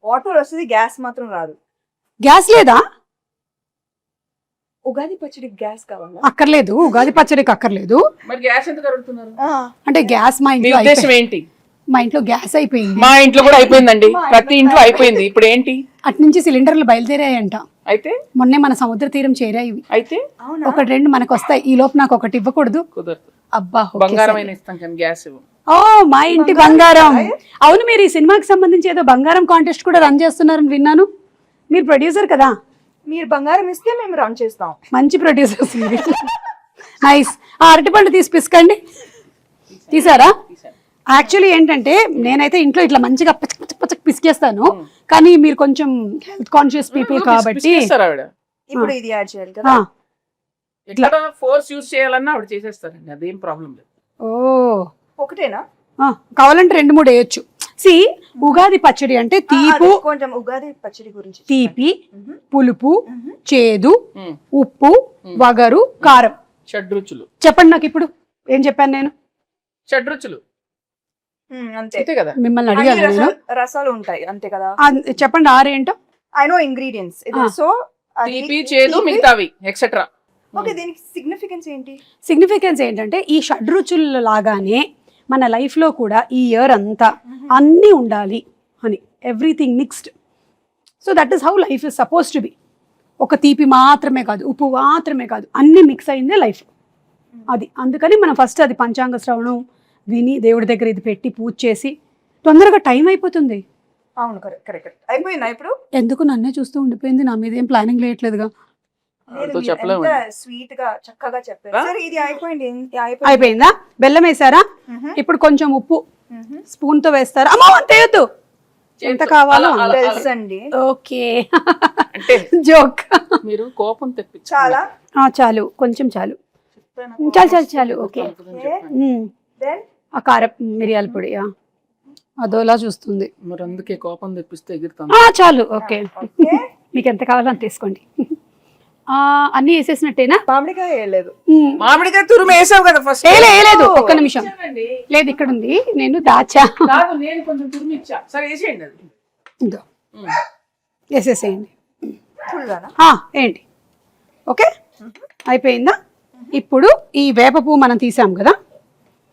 Water వస్తుంది, gas మాత్రం రాదు. గ్యాస్ లేదా? ఉగాది పచ్చడికి గ్యాస్ కావాలా? అక్కర్లేదు, ఉగాది పచ్చడికి అక్కర్లేదు. మరి గ్యాస్ ఎందుకు అడుగుతున్నారు? అంటే గ్యాస్ మా మీ ఇంట్లో ఉద్దేశం ఏంటి? మా ఇంట్లో గ్యాస్ అయిపోయింది. మా ఇంట్లో కూడా అయిపోయిందండి, ప్రతి ఇంట్లో అయిపోయింది. ఇప్పుడు ఏంటి? అటు నుంచి సిలిండర్లు బయలుదేరాయంట. అయితే మొన్నే మన సముద్ర తీరం చేరాయి. అయితే ఒకటి రెండు మనకు వస్తాయి. ఈ లోపు నాకు ఒకటి ఇవ్వకూడదు? కుదరదు. అబ్బా, బంగారం అయినా ఇస్తాం కానీ గ్యాస్ ఇవ్వం. ఓ మా ఇంటి బంగారం. అవును, మీరు ఈ సినిమాకి సంబంధించి ఏదో బంగారం కాంటెస్ట్ కూడా రన్ చేస్తున్నారని విన్నాను. మీరు ప్రొడ్యూసర్ కదా? మీరు బంగారం ఇస్తే మేము రన్ చేస్తాం. మంచి ప్రొడ్యూసర్స్. నైస్. ఆ అరటిపండు తీసి పిసకండి. తీసారా? యాక్చువల్లీ ఏంటంటే నేనైతే ఇంట్లో ఇట్లా మంచిగా పచ్చక్ పిసికేస్తాను, కానీ మీరు కొంచెం హెల్త్ కాన్షియస్ పీపుల్ కాబట్టి ఇప్పుడు ఇది యాడ్ చేయాలి కదా. ఎట్లా ఫోర్స్ యూజ్ చేయాలన్నా ఆవిడ చేసేస్తారండి, అదేం ప్రాబ్లం లేదు. ఓ ఒకటేనా? కావాలంటే 2-3 వేయొచ్చు. సి ఉగాది పచ్చడి అంటే తీపు, కొంచెం ఉగాది పచ్చడి గురించి తీపి, పులుపు, చేదు, ఉప్పు, వగరు, కారం. షడ్రుచులు. చెప్పండి నాకు ఇప్పుడు ఏం చెప్పాను నేను? షడ్రుచులు అంతే కదా. మిమ్మల్ని అడిగాను నేను. రసాలు ఉంటాయి అంతే కదా. చెప్పండి 6 ఏంటో. I know ingredients. సో తీపి, చేదు, మిగతావి ఎక్సెట్రా. ఓకే, దీనికి సిగ్నిఫికెన్స్ ఏంటి? సిగ్నిఫికెన్స్ ఏంటంటే ఈ షడ్రుచుల లాగానే మన లైఫ్లో కూడా ఈ ఇయర్ అంతా అన్నీ ఉండాలి అని, everything mixed. So that is how life is suppose to be. ఒక తీపి మాత్రమే కాదు, ఉప్పు మాత్రమే కాదు, అన్నీ మిక్స్ అయిందే లైఫ్. అది అందుకని మనం ఫస్ట్ అది పంచాంగ శ్రవణం విని దేవుడి దగ్గర ఇది పెట్టి పూజ చేసి తొందరగా టైం అయిపోతుంది. అవును, కరెక్ట్ కరెక్ట్. అయిపోయిందా ఇప్పుడు? ఎందుకు నన్నే చూస్తూ ఉండిపోయింది, నా మీద ఏం ప్లానింగ్ లేయట్లేదుగా. స్వీట్ గా చక్కగా చెప్పారు. సరే, ఇది అయిపోయింది. అయిపోయిందా? బెల్లం వేసారా? ఇప్పుడు కొంచెం ఉప్పు స్పూన్ తో వేస్తారా? అమ్మో అంత వేయొద్దు, ఎంత కావాలో తెలుసండి. Okay, joke. మీరు కోపం తెప్పించారు. చాలా చాలు, కొంచెం చాలు, చాలు చాలు చాలు. ఓకే. ఆ కారం మిరియాల పొడి అదోలా చూస్తుంది. మరి అందుకే కోపం తెప్పిస్తే ఎగురుతాం. చాలు. ఓకే, మీకు ఎంత కావాలో అంత తీసుకోండి. అన్ని వేసేసినట్టేనా? మామిడికాయ వేయలేదు. మామిడికాయ తురుము వేసావు కదా ఫస్ట్. వేయలేదు, ఒక్క నిమిషం. లేదు, ఇక్కడ ఉంది, నేను దాచా. నేను కొంచెం తురుము ఇచ్చా. సరే వేసేయండి అది. ఇదో వేసేసేయండి. ఏంటి? ఓకే, అయిపోయిందా? ఇప్పుడు ఈ వేప పువ్వు మనం తీసాం కదా,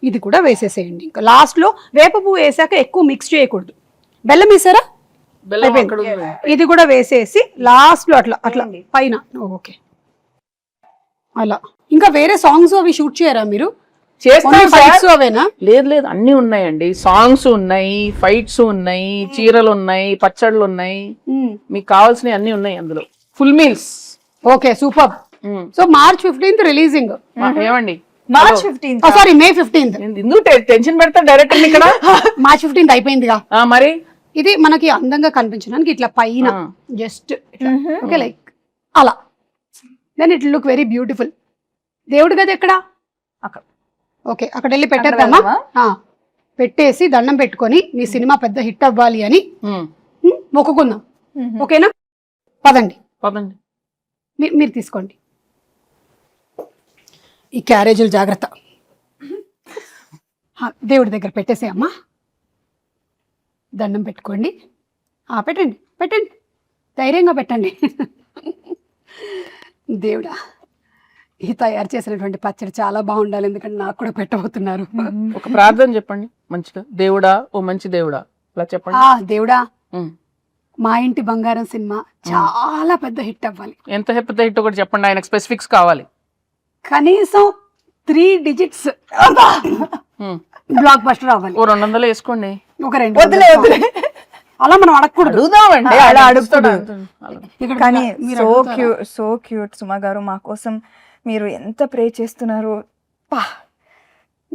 ఇది కూడా వేసేసేయండి. ఇంకా లాస్ట్లో వేప పువ్వు వేసాక ఎక్కువ మిక్స్ చేయకూడదు. బెల్లం వేసారా? ఇది కూడా వేసేసి లాస్ట్ లో అట్లా అట్లా పైన. ఓకే, అలా. ఇంకా వేరే సాంగ్స్ అవి షూట్ చేయరా మీరు? అవేనా? లేదు లేదు, అన్ని ఉన్నాయండి. సాంగ్స్ ఉన్నాయి, ఫైట్స్ ఉన్నాయి, చీరలు ఉన్నాయి, పచ్చళ్ళు ఉన్నాయి, మీకు కావాల్సినవి అన్ని ఉన్నాయి అందులో. Full meals. Okay, super. So March 15th releasing. ఏమండి? March 15th. Sorry, May 15th. ఎందుకు టెన్షన్ పెడతా డైరెక్టర్ ఇక్కడ? March 15th అయిపోయిందిగా. మరి ఇది మనకి అందంగా కనిపించడానికి ఇట్లా పైన జస్ట్ ఓకే, లైక్ అలా. Then it look very beautiful. దేవుడి గది ఎక్కడ? అక్కడ. ఓకే, అక్కడ వెళ్ళి పెట్టేద్దామా? పెట్టేసి దండం పెట్టుకొని నీ సినిమా పెద్ద హిట్ అవ్వాలి అని మొక్కుకుందాం. ఓకేనా? పదండి పదండి. మీరు తీసుకోండి. ఈ క్యారేజీలు జాగ్రత్త. దేవుడి దగ్గర పెట్టేసేయమ్మా. దండం పెట్టుకోండి. పెట్టండి పెట్టండి, ధైర్యంగా పెట్టండి. దేవుడా, ఈ తయారు చేసినటువంటి పచ్చడి చాలా బాగుండాలి, ఎందుకంటే నాకు కూడా పెట్టబోతున్నారు. ఒక ప్రార్థన చెప్పండి మంచిగా. దేవుడా, ఓ మంచి దేవుడా, అలా చెప్పండి. దేవుడా, మా ఇంటి బంగారం సినిమా చాలా పెద్ద హిట్ అవ్వాలి. ఎంత పెద్ద హిట్ ఒకటి చెప్పండి, ఆయనకు స్పెసిఫిక్స్ కావాలి. కనీసం 3 digits బ్లాక్ బస్టర్ అవ్వాలి. ఓ 200 వేసుకోండి. ఒక 200 అలా మనం అడగకూడదు. అలా అడుగుతాడు. కానీ సో క్యూట్ సుమా గారు, మా కోసం మీరు ఎంత ప్రే చేస్తున్నారు.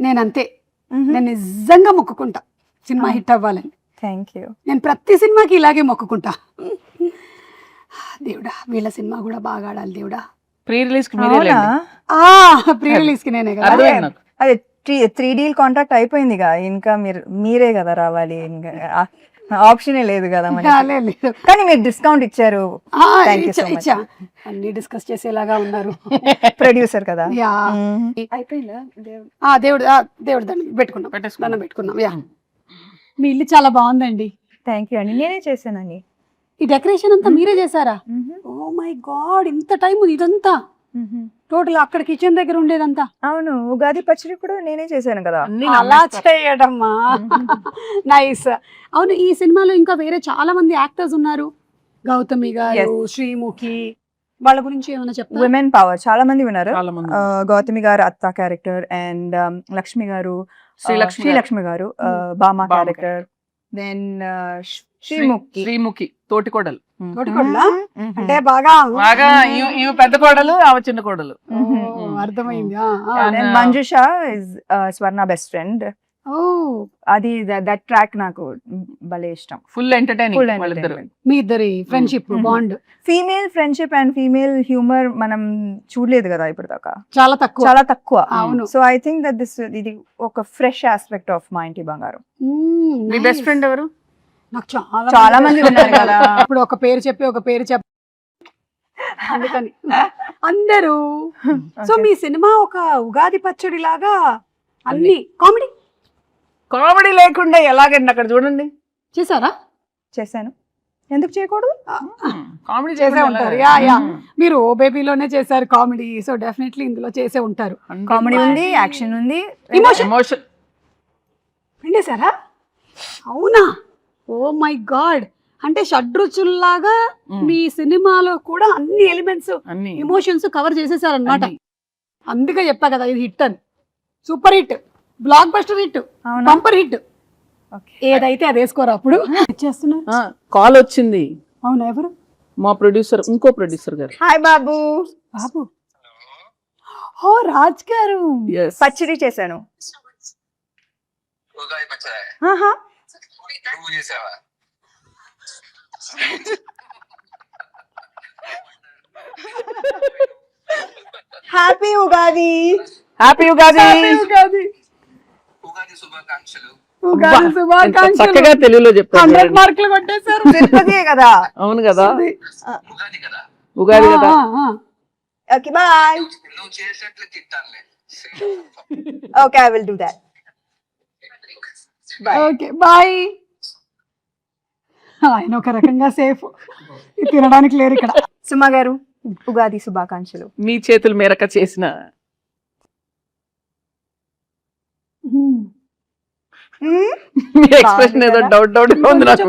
నేనంతే, నేను నిజంగా మొక్కుకుంటా సినిమా హిట్ అవ్వాలని. Thank you. నేను ప్రతి సినిమాకి ఇలాగే మొక్కుకుంటా. దేవుడా, వీళ్ళ సినిమా కూడా బాగా ఆడాలి దేవుడా. ప్రీ రిలీజ్ కి ప్రీ రిలీజ్ కి నేనే కదా. అదే 3D కాంట్రాక్ట్ అయిపోయిందిగా, ఇంకా మీరే కదా రావాలి, ఇంకా ఆప్షనే లేదు కదా. కానీ మీరు డిస్కౌంట్ ఇచ్చారు. అన్ని డిస్కస్ చేసేలాగా ఉన్నారు. ప్రొడ్యూసర్ కదా. అయిపోయిందా? దేవుడు దండం పెట్టుకున్నాం. యా, మీ ఇల్లు చాలా బాగుందండి. థ్యాంక్ యూ అండి, నేనే చేశానండి. ఈ డెకరేషన్ అంతా మీరే చేశారా? ఓ మై గాడ్, ఇంత టైం ఇదంతా టోటల్ అక్కడ కిచెన్ దగ్గర ఉండేదంతా? అవును, ఉగాది పచ్చడి కూడా నేనే చేశాను కదా. అన్ని అలా చేయడమ్మా. నైస్. అవును, ఈ సినిమాలో ఇంకా వేరే చాలా మంది యాక్టర్స్ ఉన్నారు, గౌతమి గారు, శ్రీముఖి, వాళ్ళ గురించి ఏమైనా చెప్తారా? విమెన్ పవర్ చాలా మంది ఉన్నారు. చాలా మంది. గౌతమి గారు అత్త క్యారెక్టర్, అండ్ లక్ష్మి గారు, శ్రీలక్ష్మి గారు బామా క్యారెక్టర్, దెన్ శ్రీముఖి తోటికోడలు. తోటికోడలా? అంటే బాగా బాగా ఇవి పెద్ద కోడలు, ఆమె చిన్న కోడలు. అర్థమైంది. Manjusha is Swarna best friend. ఓ, అది దట్ ట్రాక్ నాకు భలే ఇష్టం. ఫుల్ ఎంటర్టైనింగ్ వాళ్ళిద్దరు. మీ ఇద్దరి friendship bond. Female friendship and female humour మనం చూడలేదు కదా ఇప్పుడు దాకా, చాలా తక్కువ. అవును. సో ఐ థింక్ దట్ ఇది ఒక ఫ్రెష్ ఆస్పెక్ట్ ఆఫ్ మా ఇంటి బంగారం. మీ బెస్ట్ ఫ్రెండ్ ఎవరు? నాకు చాలా మంది ఉన్నారు కదా. ఇప్పుడు ఒక పేరు చెప్పి అందుకని అందరూ. సో మీ సినిమా ఒక ఉగాది పచ్చడి లాగా అన్ని కామెడీ లేకుండా ఎలాగండి అక్కడ చూడండి. చేశారా? చేశాను, ఎందుకు చేయకూడదు? కామెడీ చేసే ఉంటారు. యా మీరు ఓ బేబీలోనే చేశారు కామెడీ, సో డెఫినెట్లీ ఇందులో చేసే ఉంటారు. కామెడీ ఉంది, యాక్షన్ ఉంది, ఎమోషన్ పిండేశారా? అవునా? ఓ మై గాడ్, అంటే షడ్రుచుల్లాగా మీ సినిమాలో కూడా అన్ని ఎలిమెంట్స్, ఎమోషన్స్ కవర్ చేసేసారనమాట. అందుకే చెప్పా కదా ఇది హిట్ అని. Super hit, block buster hit, bumper hit. ఏదైతే అది వేసుకోరా అప్పుడు. చేస్తున్నారు. కాల్ వచ్చింది. అవునా? ఎవరు? మా ప్రొడ్యూసర్, ఇంకో ప్రొడ్యూసర్ గారు. హాయ్ బాబు. ఓ రాజ్ గారు, పచ్చడి చేశాను. హ్యాపీ ఉగాది. హ్యాపీ ఉగాది. చక్కగా తెలుగులో చెప్తారు. 100 మార్కులు కొట్టేశారు. తిరుపతియే కదా. అవును కదా, ఉగాది కదా. Okay bye. Okay, I will do that. Okay bye. ఆయన ఒక రకంగా సేఫ్, తినడానికి లేరు ఇక్కడ. సుమా గారు, ఉగాది శుభాకాంక్షలు. మీ చేతుల మేరక చేసిన మీ ఎక్స్ప్రెషన్ ఏదో డౌట్ ఉంది నాకు.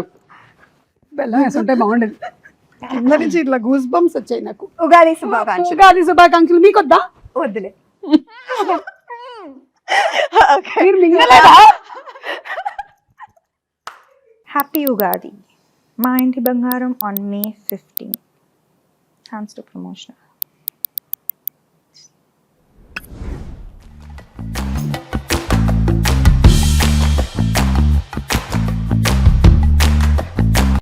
బెల్లం వేసుంటే బాగుండేది. కింద నుంచి ఇట్లా గూస్ బంప్స్ వచ్చాయి నాకు. ఉగాది శుభాకాంక్షలు. ఉగాది శుభాకాంక్షలు. మీకు వద్దా? వద్దులే. మీరు మింగలేదా? హ్యాపీ ఉగాది. మా ఇంటి బంగారం on May 15. Thanks to promotion.